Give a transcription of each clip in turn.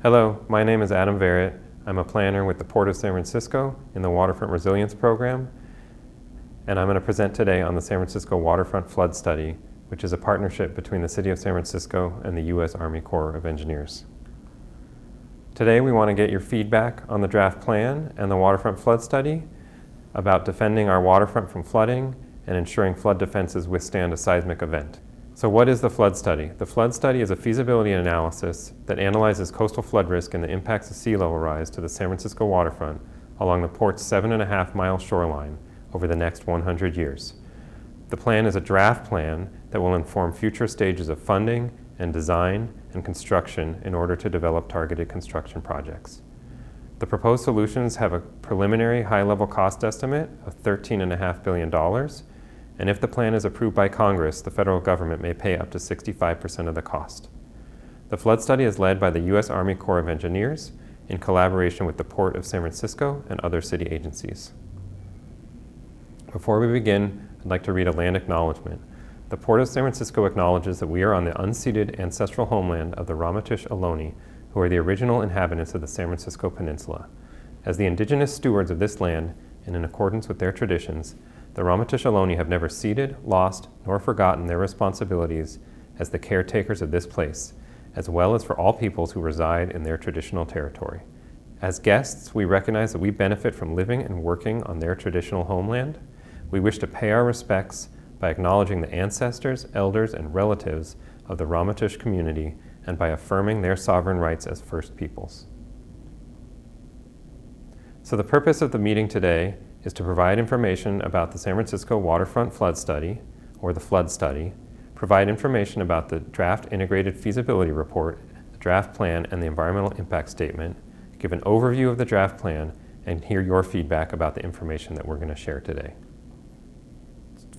Hello, my name is Adam Varat. I'm a planner with the Port of San Francisco in the Waterfront Resilience Program, and I'm going to present today on the San Francisco Waterfront Flood Study, which is a partnership between the City of San Francisco and the U.S. Army Corps of Engineers. Today we want to get your feedback on the draft plan and the Waterfront Flood Study about defending our waterfront from flooding and ensuring flood defenses withstand a seismic event. So what is the flood study? The flood study is a feasibility analysis that analyzes coastal flood risk and the impacts of sea level rise to the San Francisco waterfront along the port's 7.5-mile shoreline over the next 100 years. The plan is a draft plan that will inform future stages of funding and design and construction in order to develop targeted construction projects. The proposed solutions have a preliminary high-level cost estimate of $13.5 billion, and if the plan is approved by Congress, the federal government may pay up to 65% of the cost. The flood study is led by the U.S. Army Corps of Engineers in collaboration with the Port of San Francisco and other city agencies. Before we begin, I'd like to read a land acknowledgement. The Port of San Francisco acknowledges that we are on the unceded ancestral homeland of the Ramaytush Ohlone, who are the original inhabitants of the San Francisco Peninsula. As the indigenous stewards of this land, and in accordance with their traditions, the Ramaytush Ohlone have never ceded, lost, nor forgotten their responsibilities as the caretakers of this place, as well as for all peoples who reside in their traditional territory. As guests, we recognize that we benefit from living and working on their traditional homeland. We wish to pay our respects by acknowledging the ancestors, elders, and relatives of the Ramaytush community and by affirming their sovereign rights as First Peoples. So the purpose of the meeting today is to provide information about the San Francisco Waterfront Flood Study, or the Flood Study, provide information about the Draft Integrated Feasibility Report, the draft plan, and the Environmental Impact Statement, give an overview of the draft plan, and hear your feedback about the information that we're going to share today.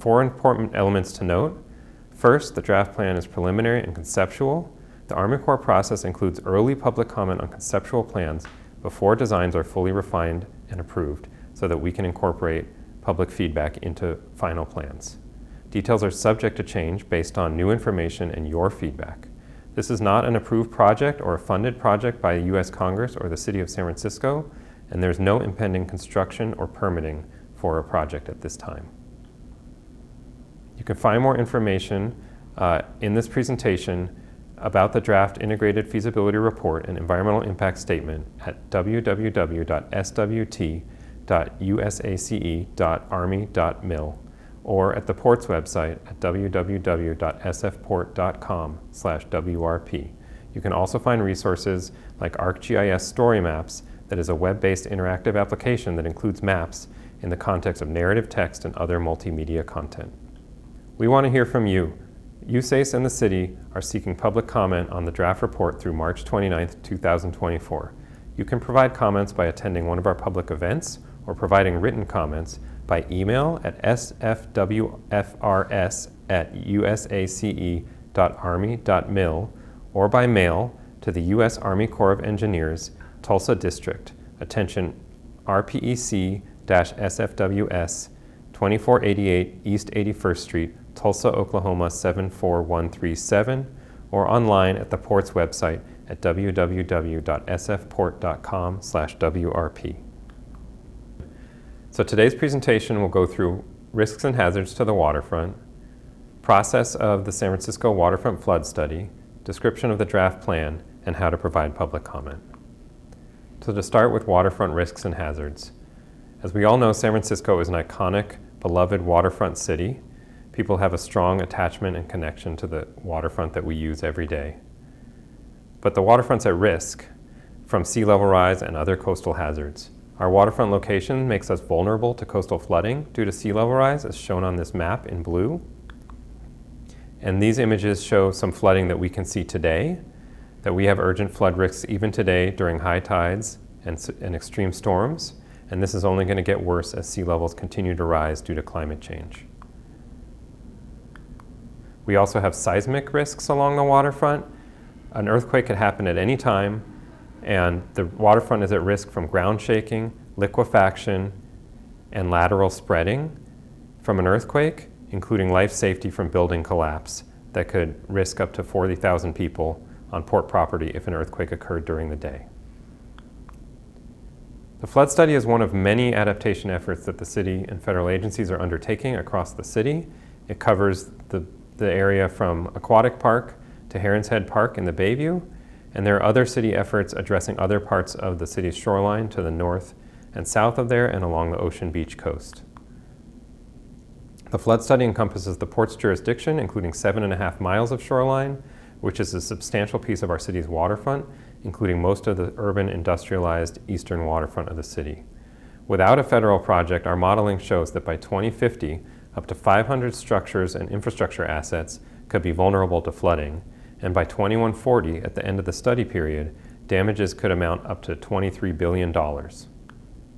4 important elements to note. First, the draft plan is preliminary and conceptual. The Army Corps process includes early public comment on conceptual plans before designs are fully refined and approved, so that we can incorporate public feedback into final plans. Details are subject to change based on new information and your feedback. This is not an approved project or a funded project by the U.S. Congress or the City of San Francisco, and there's no impending construction or permitting for a project at this time. You can find more information in this presentation about the Draft Integrated Feasibility Report and Environmental Impact Statement at www.swt.usace.army.mil or at the Port's website at www.sfport.com/WRP. You can also find resources like ArcGIS Story Maps, that is a web-based interactive application that includes maps in the context of narrative text and other multimedia content. We want to hear from you. USACE and the city are seeking public comment on the draft report through March 29, 2024. You can provide comments by attending one of our public events or providing written comments by email at sfwfrs@usace.army.mil or by mail to the U.S. Army Corps of Engineers, Tulsa District. Attention, RPEC-SFWS, 2488 East 81st Street, Tulsa, Oklahoma 74137, or online at the Port's website at www.sfport.com/WRP. So today's presentation will go through risks and hazards to the waterfront, process of the San Francisco Waterfront Flood Study, description of the draft plan, and how to provide public comment. So to start with waterfront risks and hazards. As we all know, San Francisco is an iconic, beloved waterfront city. People have a strong attachment and connection to the waterfront that we use every day. But the waterfront's at risk from sea level rise and other coastal hazards. Our waterfront location makes us vulnerable to coastal flooding due to sea level rise, as shown on this map in blue. And these images show some flooding that we can see today, that we have urgent flood risks even today during high tides and extreme storms. And this is only going to get worse as sea levels continue to rise due to climate change. We also have seismic risks along the waterfront. An earthquake could happen at any time, and the waterfront is at risk from ground shaking, liquefaction, and lateral spreading from an earthquake, including life safety from building collapse that could risk up to 40,000 people on port property if an earthquake occurred during the day. The flood study is one of many adaptation efforts that the city and federal agencies are undertaking across the city. It covers the area from Aquatic Park to Heron's Head Park in the Bayview, and there are other city efforts addressing other parts of the city's shoreline to the north and south of there and along the Ocean Beach coast. The flood study encompasses the port's jurisdiction, including 7.5 miles of shoreline, which is a substantial piece of our city's waterfront, including most of the urban industrialized eastern waterfront of the city. Without a federal project, our modeling shows that by 2050, up to 500 structures and infrastructure assets could be vulnerable to flooding, and by 2140, at the end of the study period, damages could amount up to $23 billion.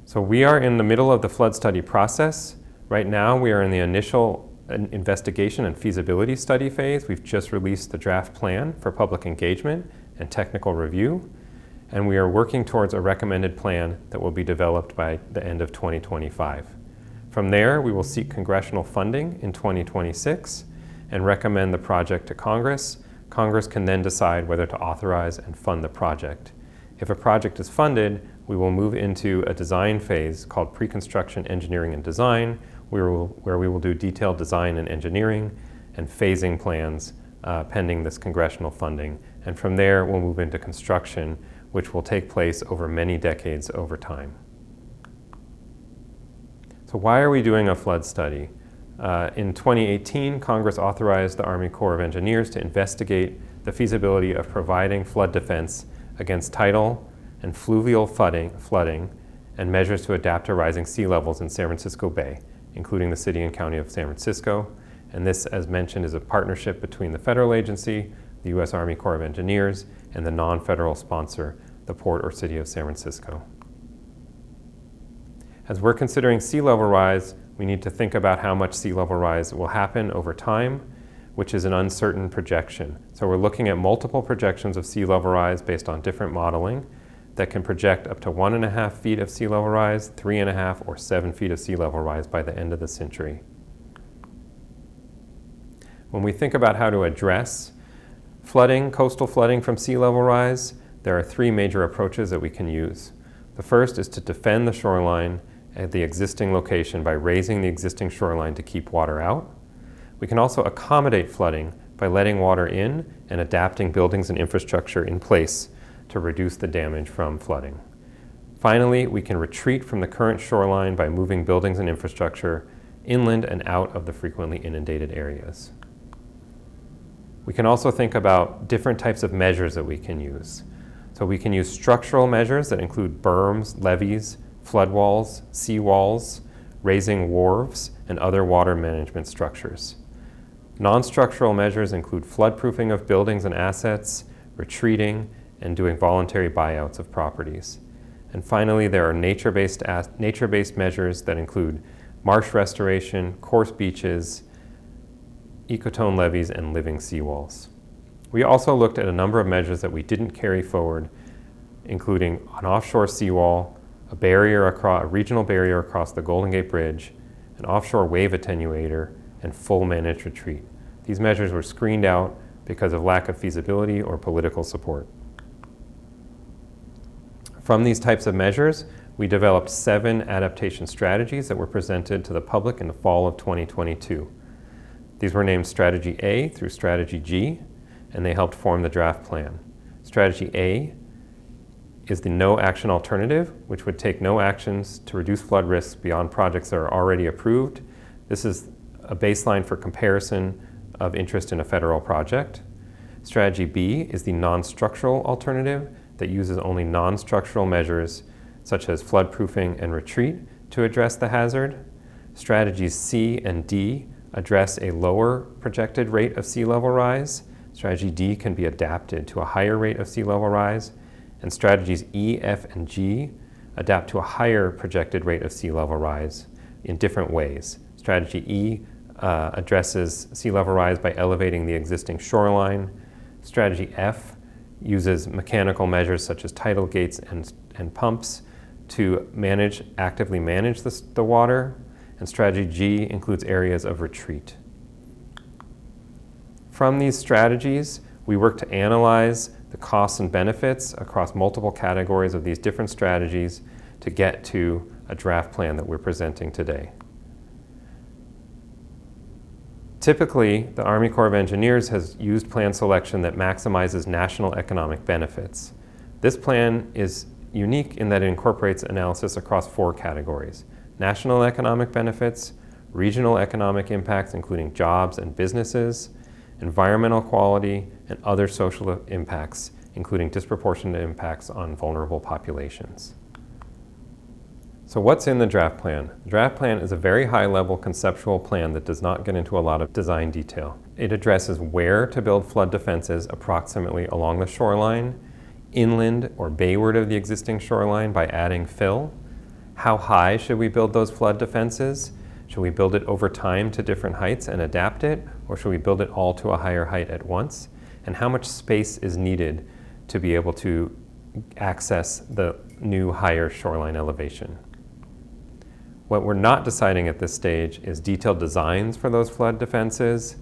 So we are in the middle of the flood study process. Right now, we are in the initial investigation and feasibility study phase. We've just released the draft plan for public engagement and technical review, and we are working towards a recommended plan that will be developed by the end of 2025. From there, we will seek congressional funding in 2026 and recommend the project to Congress. Congress can then decide whether to authorize and fund the project. If a project is funded, we will move into a design phase called pre-construction engineering and design, where we will do detailed design and engineering and phasing plans pending this congressional funding. And from there, we'll move into construction, which will take place over many decades over time. So why are we doing a flood study? In 2018, Congress authorized the Army Corps of Engineers to investigate the feasibility of providing flood defense against tidal and fluvial flooding and measures to adapt to rising sea levels in San Francisco Bay, including the city and county of San Francisco. And this, as mentioned, is a partnership between the federal agency, the U.S. Army Corps of Engineers, and the non-federal sponsor, the Port or City of San Francisco. As we're considering sea level rise, we need to think about how much sea level rise will happen over time, which is an uncertain projection. So we're looking at multiple projections of sea level rise based on different modeling that can project up to 1.5 feet of sea level rise, 3.5 or 7 feet of sea level rise by the end of the century. When we think about how to address flooding, coastal flooding from sea level rise, there are 3 major approaches that we can use. The first is to defend the shoreline at the existing location by raising the existing shoreline to keep water out. We can also accommodate flooding by letting water in and adapting buildings and infrastructure in place to reduce the damage from flooding. Finally, we can retreat from the current shoreline by moving buildings and infrastructure inland and out of the frequently inundated areas. We can also think about different types of measures that we can use. So we can use structural measures that include berms, levees, flood walls, sea walls, raising wharves, and other water management structures. Non-structural measures include floodproofing of buildings and assets, retreating, and doing voluntary buyouts of properties. And finally, there are nature-based measures that include marsh restoration, coarse beaches, ecotone levees, and living seawalls. We also looked at a number of measures that we didn't carry forward, including an offshore seawall, a regional barrier across the Golden Gate Bridge, an offshore wave attenuator, and full managed retreat. These measures were screened out because of lack of feasibility or political support. From these types of measures, we developed 7 adaptation strategies that were presented to the public in the fall of 2022. These were named Strategy A through Strategy G, and they helped form the draft plan. Strategy A is the no action alternative, which would take no actions to reduce flood risks beyond projects that are already approved. This is a baseline for comparison of interest in a federal project. Strategy B is the non-structural alternative that uses only non-structural measures such as floodproofing and retreat to address the hazard. Strategies C and D address a lower projected rate of sea level rise. Strategy D can be adapted to a higher rate of sea level rise. And strategies E, F, and G adapt to a higher projected rate of sea level rise in different ways. Strategy E addresses sea level rise by elevating the existing shoreline. Strategy F uses mechanical measures such as tidal gates and pumps to actively manage the water. And strategy G includes areas of retreat. From these strategies, we work to analyze the costs and benefits across multiple categories of these different strategies to get to a draft plan that we're presenting today. Typically, the Army Corps of Engineers has used plan selection that maximizes national economic benefits. This plan is unique in that it incorporates analysis across 4 categories: national economic benefits, regional economic impacts including jobs and businesses, environmental quality, and other social impacts including disproportionate impacts on vulnerable populations. So what's in the draft plan? The draft plan is a very high-level conceptual plan that does not get into a lot of design detail. It addresses where to build flood defenses approximately along the shoreline, inland or bayward of the existing shoreline by adding fill. How high should we build those flood defenses? Should we build it over time to different heights and adapt it, or should we build it all to a higher height at once? And how much space is needed to be able to access the new higher shoreline elevation? What we're not deciding at this stage is detailed designs for those flood defenses,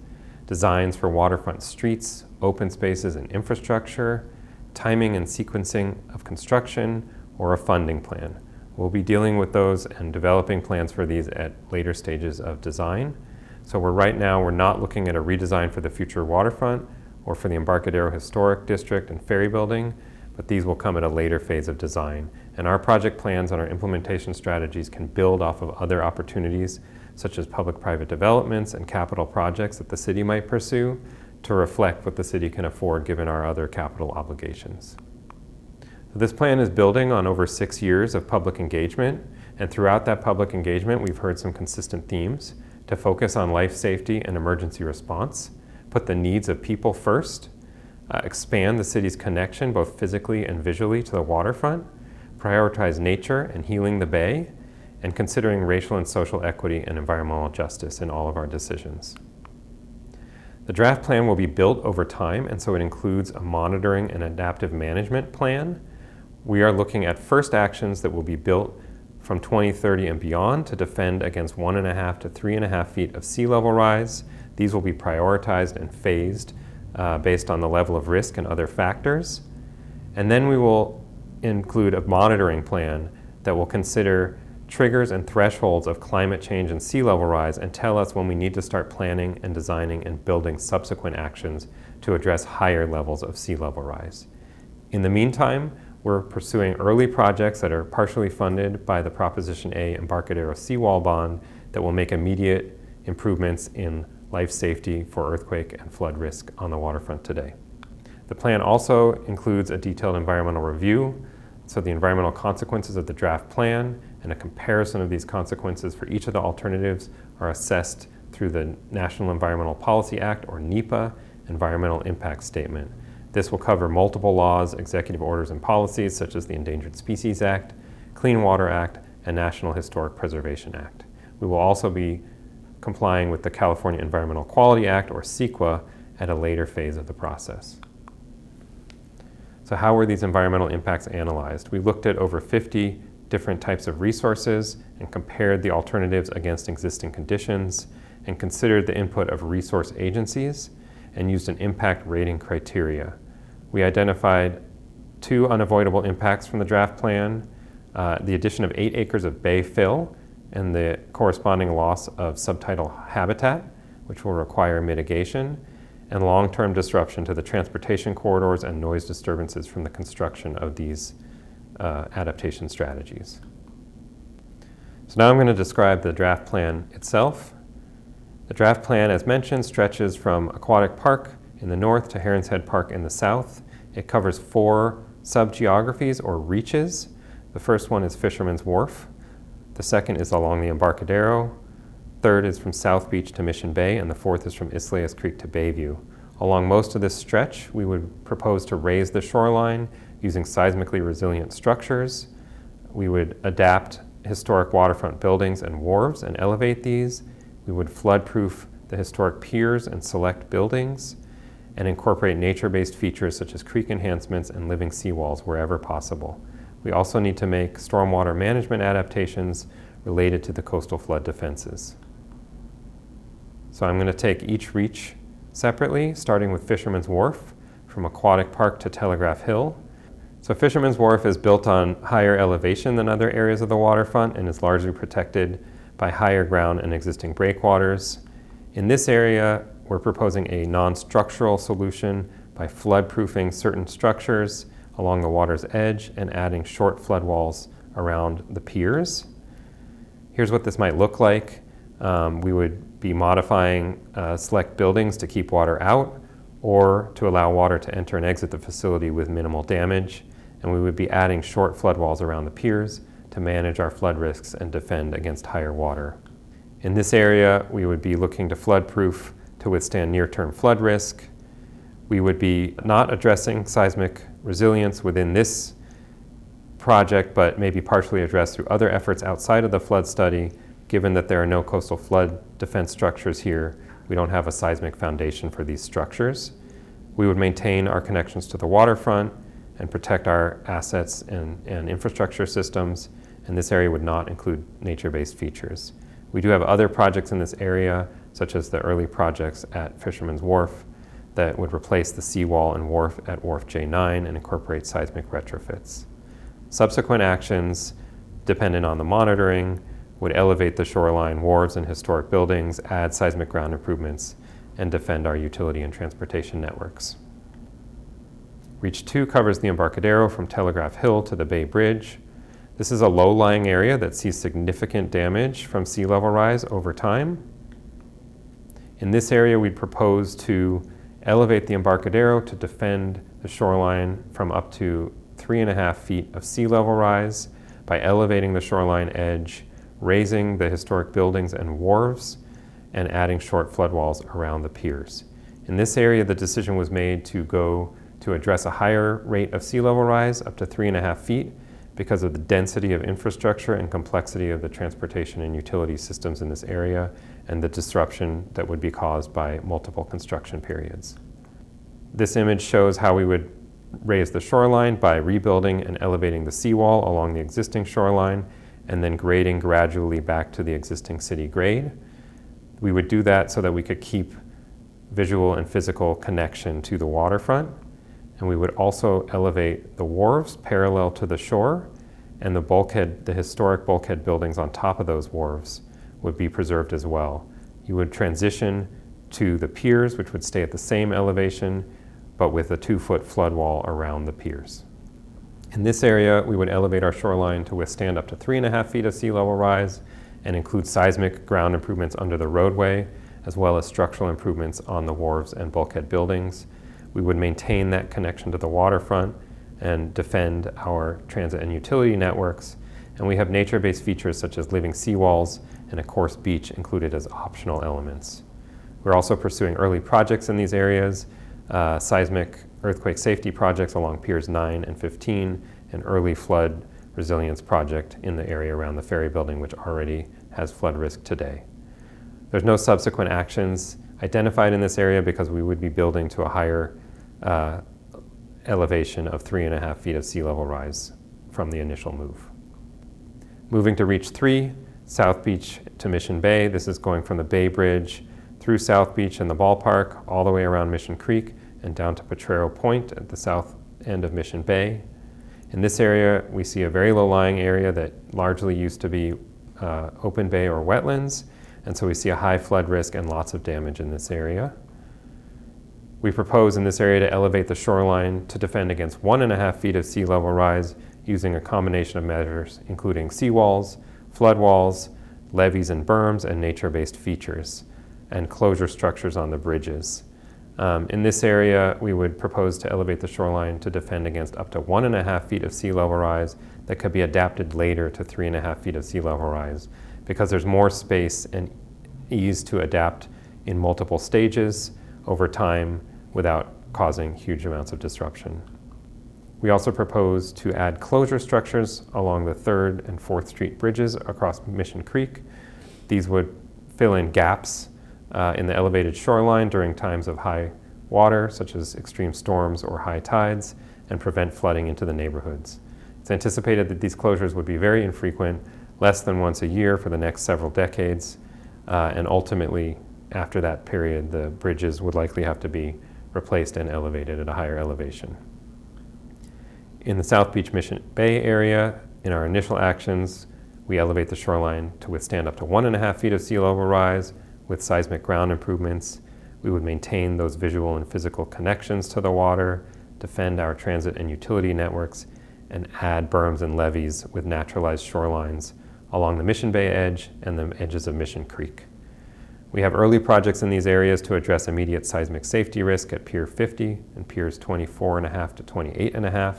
designs for waterfront streets, open spaces, and infrastructure, timing and sequencing of construction, or a funding plan. We'll be dealing with those and developing plans for these at later stages of design. So right now we're not looking at a redesign for the future waterfront or for the Embarcadero Historic District and ferry building, but these will come at a later phase of design. And our project plans and our implementation strategies can build off of other opportunities, such as public-private developments and capital projects that the city might pursue to reflect what the city can afford given our other capital obligations. So this plan is building on over 6 years of public engagement, and throughout that public engagement, we've heard some consistent themes to focus on life safety and emergency response, put the needs of people first, expand the city's connection both physically and visually to the waterfront, prioritize nature and healing the bay, and considering racial and social equity and environmental justice in all of our decisions. The draft plan will be built over time, and so it includes a monitoring and adaptive management plan. We are looking at first actions that will be built from 2030 and beyond to defend against 1.5 to 3.5 feet of sea level rise. These will be prioritized and phased based on the level of risk and other factors. And then we will include a monitoring plan that will consider triggers and thresholds of climate change and sea level rise and tell us when we need to start planning and designing and building subsequent actions to address higher levels of sea level rise. In the meantime, we're pursuing early projects that are partially funded by the Proposition A Embarcadero Seawall Bond that will make immediate improvements in life safety for earthquake and flood risk on the waterfront today. The plan also includes a detailed environmental review, so the environmental consequences of the draft plan and a comparison of these consequences for each of the alternatives are assessed through the National Environmental Policy Act, or NEPA, Environmental Impact Statement. This will cover multiple laws, executive orders, and policies such as the Endangered Species Act, Clean Water Act, and National Historic Preservation Act. We will also be complying with the California Environmental Quality Act, or CEQA, at a later phase of the process. So how were these environmental impacts analyzed? We looked at over 50 different types of resources and compared the alternatives against existing conditions and considered the input of resource agencies and used an impact rating criteria. We identified 2 unavoidable impacts from the draft plan, the addition of 8 acres of bay fill and the corresponding loss of subtidal habitat, which will require mitigation, and long-term disruption to the transportation corridors and noise disturbances from the construction of these adaptation strategies. So now I'm going to describe the draft plan itself. The draft plan, as mentioned, stretches from Aquatic Park in the north to Herons Head Park in the south. It covers 4 sub-geographies or reaches. The first one is Fisherman's Wharf. The second is along the Embarcadero. Third is from South Beach to Mission Bay, and the fourth is from Isleas Creek to Bayview. Along most of this stretch, we would propose to raise the shoreline using seismically resilient structures. We would adapt historic waterfront buildings and wharves and elevate these. We would flood-proof the historic piers and select buildings, and incorporate nature-based features such as creek enhancements and living seawalls wherever possible. We also need to make stormwater management adaptations related to the coastal flood defenses. So I'm going to take each reach separately, starting with Fisherman's Wharf. from Aquatic Park to Telegraph Hill. So Fisherman's Wharf is built on higher elevation than other areas of the waterfront and is largely protected by higher ground and existing breakwaters. In this area, we're proposing a non-structural solution by flood-proofing certain structures along the water's edge and adding short flood walls around the piers. Here's what this might look like. We would be modifying select buildings to keep water out or to allow water to enter and exit the facility with minimal damage. And we would be adding short flood walls around the piers to manage our flood risks and defend against higher water. In this area, we would be looking to flood-proof to withstand near-term flood risk. We would be not addressing seismic resilience within this project, but maybe partially addressed through other efforts outside of the flood study. Given that there are no coastal flood defense structures here, we don't have a seismic foundation for these structures. We would maintain our connections to the waterfront and protect our assets and infrastructure systems, and this area would not include nature-based features. We do have other projects in this area, such as the early projects at Fisherman's Wharf that would replace the seawall and wharf at Wharf J9 and incorporate seismic retrofits. Subsequent actions, dependent on the monitoring, would elevate the shoreline, wharves, and historic buildings, add seismic ground improvements, and defend our utility and transportation networks. Reach 2 covers the Embarcadero from Telegraph Hill to the Bay Bridge. This is a low-lying area that sees significant damage from sea level rise over time. In this area, we'd propose to elevate the Embarcadero to defend the shoreline from up to 3.5 feet of sea level rise by elevating the shoreline edge, raising the historic buildings and wharves, and adding short flood walls around the piers. In this area, the decision was made to address a higher rate of sea level rise, up to 3.5 feet, because of the density of infrastructure and complexity of the transportation and utility systems in this area, and the disruption that would be caused by multiple construction periods. This image shows how we would raise the shoreline by rebuilding and elevating the seawall along the existing shoreline, and then grading gradually back to the existing city grade. We would do that so that we could keep visual and physical connection to the waterfront. And we would also elevate the wharves parallel to the shore, and the historic bulkhead buildings on top of those wharves would be preserved as well. You would transition to the piers, which would stay at the same elevation, but with a 2-foot flood wall around the piers. In this area, we would elevate our shoreline to withstand up to 3.5 feet of sea level rise and include seismic ground improvements under the roadway, as well as structural improvements on the wharves and bulkhead buildings. We would maintain that connection to the waterfront and defend our transit and utility networks. And we have nature-based features such as living seawalls and a coarse beach included as optional elements. We're also pursuing early projects in these areas, seismic earthquake safety projects along Piers 9 and 15, an early flood resilience project in the area around the ferry building, which already has flood risk today. There's no subsequent actions identified in this area because we would be building to a higher elevation of 3.5 feet of sea level rise from the initial move. Moving to Reach 3, South Beach to Mission Bay. This is going from the Bay Bridge through South Beach and the ballpark, all the way around Mission Creek and down to Potrero Point at the south end of Mission Bay. In this area, we see a very low-lying area that largely used to be open bay or wetlands, and so we see a high flood risk and lots of damage in this area. We propose in this area to elevate the shoreline to defend against 1.5 feet of sea level rise using a combination of measures, including seawalls, flood walls, levees and berms, and nature-based features, and closure structures on the bridges. In this area, we would propose to elevate the shoreline to defend against up to 1.5 feet of sea level rise that could be adapted later to 3.5 feet of sea level rise, because there's more space and ease to adapt in multiple stages over time without causing huge amounts of disruption. We also propose to add closure structures along the 3rd and 4th Street bridges across Mission Creek. These would fill in gaps in the elevated shoreline during times of high water, such as extreme storms or high tides, and prevent flooding into the neighborhoods. It's anticipated that these closures would be very infrequent, less than once a year for the next several decades, and ultimately, after that period, the bridges would likely have to be replaced and elevated at a higher elevation. In the South Beach Mission Bay area, in our initial actions, we elevate the shoreline to withstand up to 1.5 feet of sea level rise with seismic ground improvements. We would maintain those visual and physical connections to the water, defend our transit and utility networks, and add berms and levees with naturalized shorelines along the Mission Bay edge and the edges of Mission Creek. We have early projects in these areas to address immediate seismic safety risk at Pier 50 and Piers 24.5 to 28.5,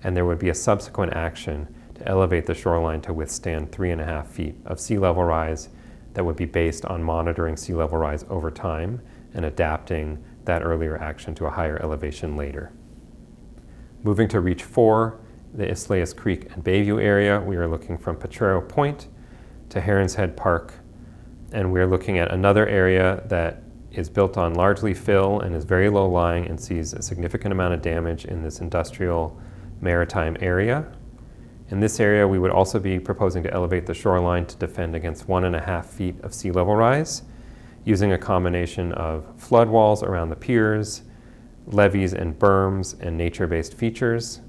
and there would be a subsequent action to elevate the shoreline to withstand 3.5 feet of sea level rise that would be based on monitoring sea level rise over time and adapting that earlier action to a higher elevation later. Moving to Reach 4, the Isleas Creek and Bayview area, we are looking from Potrero Point to Heron's Head Park, and we're looking at another area that is built on largely fill and is very low lying and sees a significant amount of damage in this industrial maritime area. In this area, we would also be proposing to elevate the shoreline to defend against 1.5 feet of sea level rise, using a combination of flood walls around the piers, levees and berms, and nature-based features.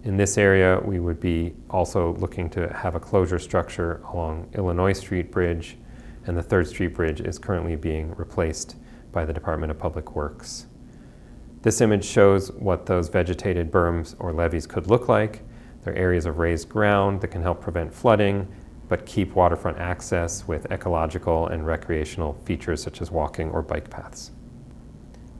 In this area, we would be also looking to have a closure structure along Illinois Street Bridge, and the 3rd Street Bridge is currently being replaced by the Department of Public Works. This image shows what those vegetated berms or levees could look like. They're areas of raised ground that can help prevent flooding, but keep waterfront access with ecological and recreational features such as walking or bike paths.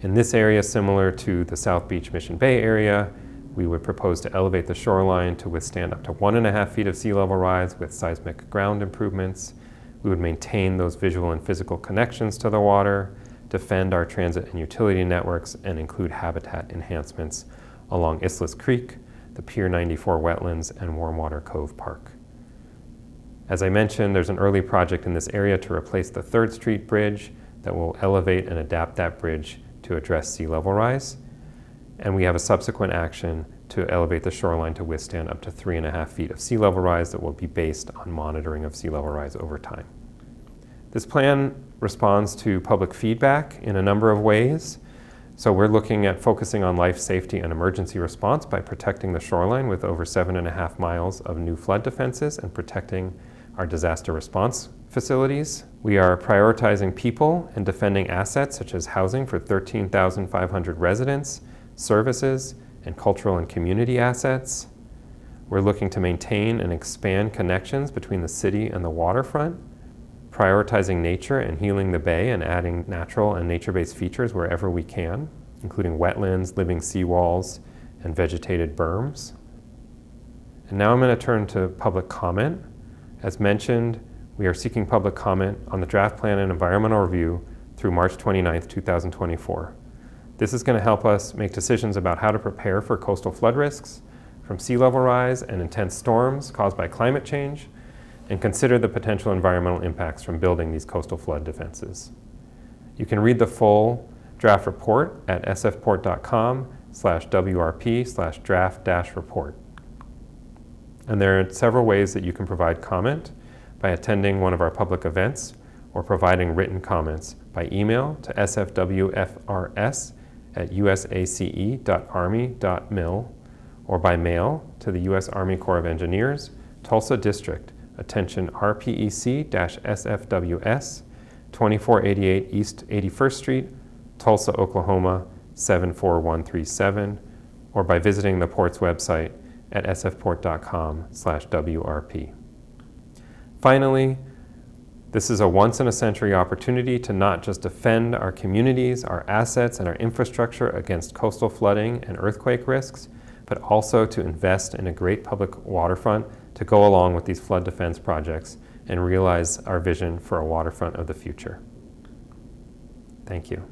In this area, similar to the South Beach Mission Bay area, we would propose to elevate the shoreline to withstand up to 1.5 feet of sea level rise with seismic ground improvements. We would maintain those visual and physical connections to the water, defend our transit and utility networks, and include habitat enhancements along Isleas Creek, the Pier 94 wetlands, and Warmwater Cove Park. As I mentioned, there's an early project in this area to replace the 3rd Street Bridge that will elevate and adapt that bridge to address sea level rise. And we have a subsequent action to elevate the shoreline to withstand up to 3.5 feet of sea level rise that will be based on monitoring of sea level rise over time. This plan responds to public feedback in a number of ways. So we're looking at focusing on life safety and emergency response by protecting the shoreline with over 7.5 miles of new flood defenses and protecting our disaster response facilities. We are prioritizing people and defending assets such as housing for 13,500 residents, services, and cultural and community assets. We're looking to maintain and expand connections between the city and the waterfront, prioritizing nature and healing the bay and adding natural and nature-based features wherever we can, including wetlands, living seawalls, and vegetated berms. And now I'm going to turn to public comment. As mentioned, we are seeking public comment on the draft plan and environmental review through March 29th, 2024. This is going to help us make decisions about how to prepare for coastal flood risks from sea level rise and intense storms caused by climate change, and consider the potential environmental impacts from building these coastal flood defenses. You can read the full draft report at sfport.com/WRP/draft-report. And there are several ways that you can provide comment: by attending one of our public events or providing written comments by email to sfwfrs@usace.army.mil, or by mail to the U.S. Army Corps of Engineers, Tulsa District, attention RPEC-SFWS, 2488 East 81st Street, Tulsa, Oklahoma 74137, or by visiting the port's website at sfport.com/WRP. Finally, this is a once-in-a-century opportunity to not just defend our communities, our assets, and our infrastructure against coastal flooding and earthquake risks, but also to invest in a great public waterfront to go along with these flood defense projects and realize our vision for a waterfront of the future. Thank you.